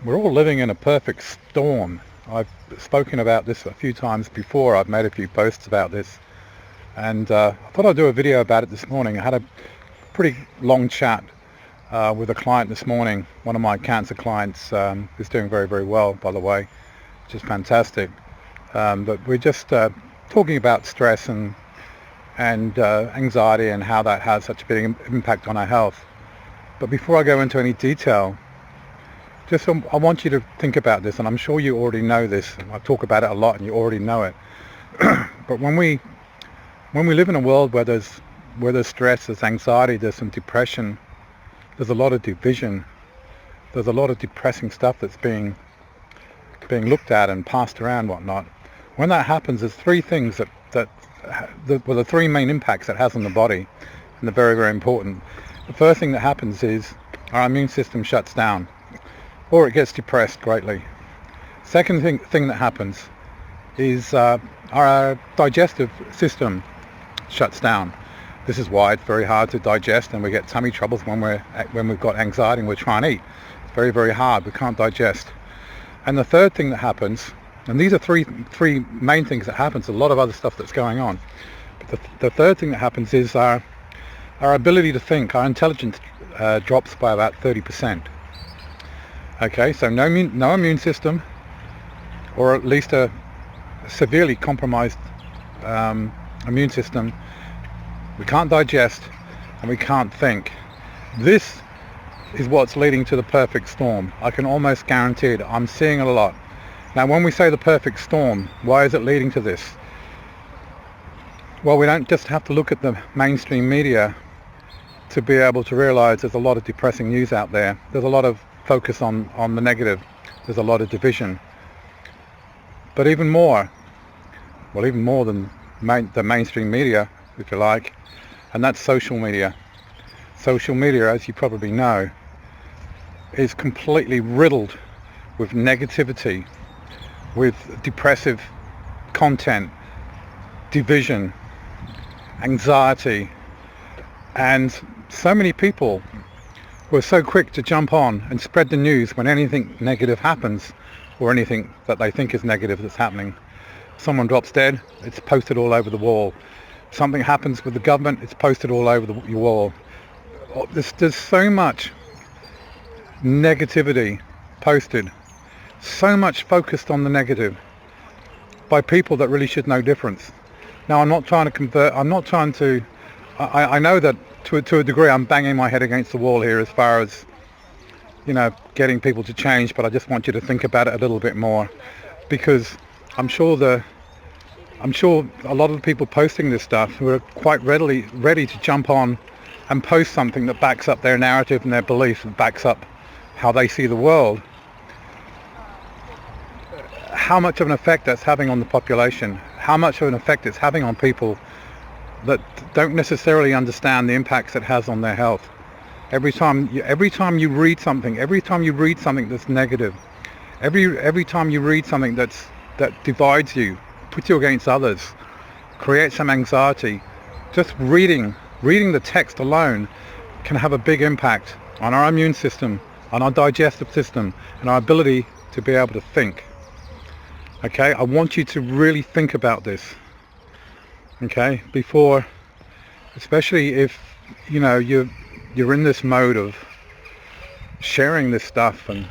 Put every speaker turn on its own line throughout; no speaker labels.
We're all living in a perfect storm. I've spoken about this a few times before. I've made a few posts about this, and I thought I'd do a video about it this morning. I had a pretty long chat with a client this morning. One of my cancer clients is doing very, very well, by the way, which is fantastic. But we're just talking about stress and anxiety and how that has such a big impact on our health. But before I go into any detail, I want you to think about this, and I'm sure you already know this. I talk about it a lot and you already know it. But when we live in a world where there's stress, there's anxiety, there's some depression, there's a lot of division, there's a lot of depressing stuff that's being looked at and passed around and whatnot. When that happens, there's three things the three main impacts it has on the body, and they're very, very important. The first thing that happens is our immune system shuts down, or it gets depressed greatly. Second thing that happens is our digestive system shuts down. This is why it's very hard to digest, and we get tummy troubles when we've got anxiety and we're trying to eat. It's very, very hard. We can't digest. And the third thing that happens, and these are three main things that happens. A lot of other stuff that's going on. But the third thing that happens is our ability to think, our intelligence drops by about 30%. Okay, so no immune system, or at least a severely compromised immune system. We can't digest and we can't think. This is what's leading to the perfect storm. I can almost guarantee it. I'm seeing it a lot. Now, when we say the perfect storm, why is it leading to this? Well, we don't just have to look at the mainstream media to be able to realize there's a lot of depressing news out there. There's a lot of focus on the negative. There's a lot of division. But even more than the mainstream media, if you like, and that's social media. Social media, as you probably know, is completely riddled with negativity, with depressive content, division, anxiety, and so many people who are so quick to jump on and spread the news when anything negative happens, or anything that they think is negative that's happening. Someone drops dead, it's posted all over the wall. Something happens with the government, it's posted all over your wall. There's so much negativity posted, so much focused on the negative by people that really should know difference. Now, I'm not trying to convert, I know that to a degree I'm banging my head against the wall here as far as, getting people to change, but I just want you to think about it a little bit more, because I'm sure a lot of the people posting this stuff who are quite ready to jump on and post something that backs up their narrative and their beliefs, and backs up how they see the world, how much of an effect that's having on the population, how much of an effect it's having on people that don't necessarily understand the impacts it has on their health. Every time you read something that's negative, every time you read something that divides you, puts you against others, creates some anxiety, just reading the text alone can have a big impact on our immune system, on our digestive system, and our ability to be able to think. Okay, I want you to really think about this. Okay, before, especially if you're in this mode of sharing this stuff, and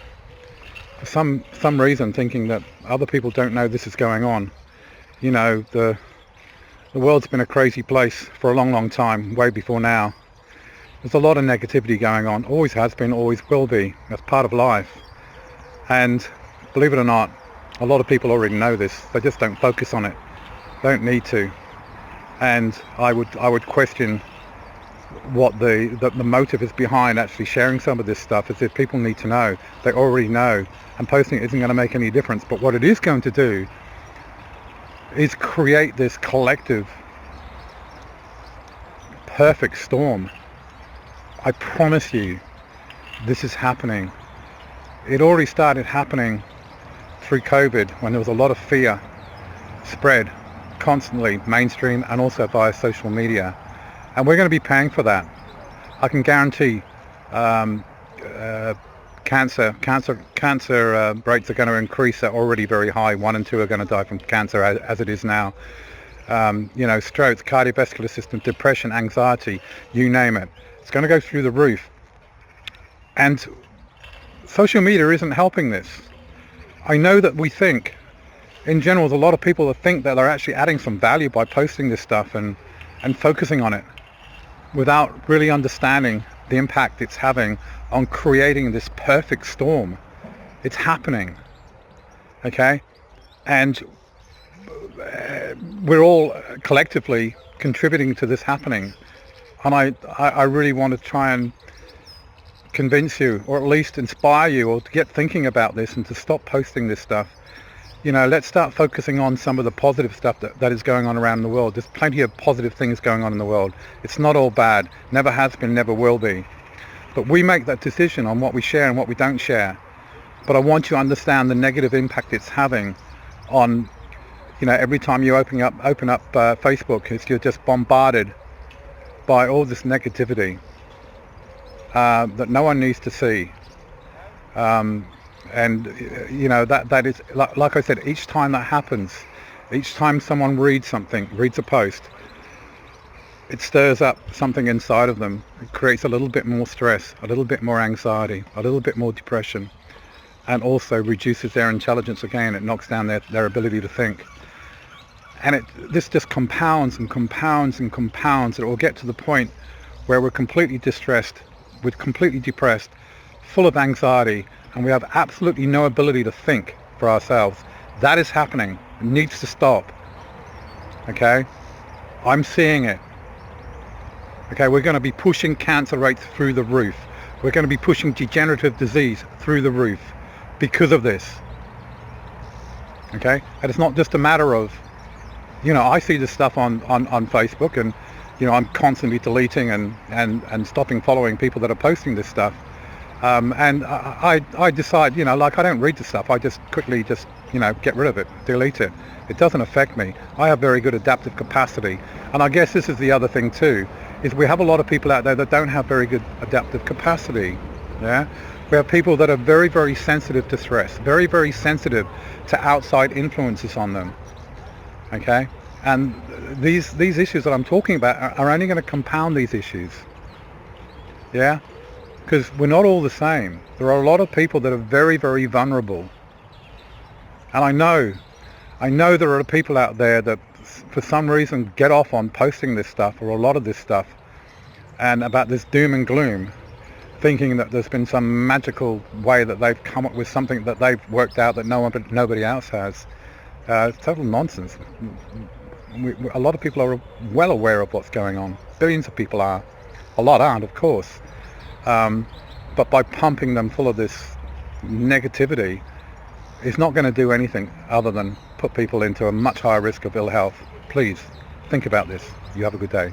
for some reason thinking that other people don't know this is going on. The world's been a crazy place for a long, long time, way before now. There's a lot of negativity going on, always has been, always will be. That's part of life. And believe it or not, a lot of people already know this. They just don't focus on it. Don't need to. And I would question what the motive is behind actually sharing some of this stuff. Is if people need to know. They already know, and posting it isn't going to make any difference. But what it is going to do is create this collective perfect storm. I promise you, this is happening. It already started happening through COVID, when there was a lot of fear spread constantly, mainstream and also via social media. And we're going to be paying for that. I can guarantee cancer rates are going to increase. They're already very high. 1 and 2 are going to die from cancer as it is now. Strokes, cardiovascular system, depression, anxiety, you name it. It's going to go through the roof. And social media isn't helping this. I know that we think, in general, there's a lot of people that think that they're actually adding some value by posting this stuff and focusing on it without really understanding the impact it's having on creating this perfect storm. It's happening, okay? And we're all collectively contributing to this happening. And I really want to try and convince you, or at least inspire you, or to get thinking about this and to stop posting this stuff. Let's start focusing on some of the positive stuff that is going on around the world. There's plenty of positive things going on in the world. It's not all bad. Never has been, never will be. But we make that decision on what we share and what we don't share. But I want you to understand the negative impact it's having on, every time you open up Facebook, you're just bombarded by all this negativity that no one needs to see. That is, like I said, each time that happens, each time someone reads a post, it stirs up something inside of them. It creates a little bit more stress, a little bit more anxiety, a little bit more depression, and also reduces their intelligence again. It knocks down their ability to think. And this just compounds and compounds and compounds. It will get to the point where we're completely distressed, we're completely depressed, full of anxiety, and we have absolutely no ability to think for ourselves. That is happening. It needs to stop. Okay? I'm seeing it. Okay, we're going to be pushing cancer rates through the roof. We're going to be pushing degenerative disease through the roof because of this. Okay? And it's not just a matter of, I see this stuff on Facebook, and I'm constantly deleting and stopping following people that are posting this stuff. And I decide, I don't read the stuff. I just quickly get rid of it, delete it. It doesn't affect me. I have very good adaptive capacity. And I guess this is the other thing too, is we have a lot of people out there that don't have very good adaptive capacity. Yeah, we have people that are very, very sensitive to stress, very, very sensitive to outside influences on them. Okay, and these issues that I'm talking about are only going to compound these issues. Yeah. Because we're not all the same. There are a lot of people that are very, very vulnerable. And I know there are people out there that for some reason get off on posting this stuff, or a lot of this stuff, and about this doom and gloom, thinking that there's been some magical way that they've come up with something that they've worked out that nobody else has. It's total nonsense. A lot of people are well aware of what's going on. Billions of people are. A lot aren't, of course. But by pumping them full of this negativity, it's not going to do anything other than put people into a much higher risk of ill health. Please think about this. You have a good day.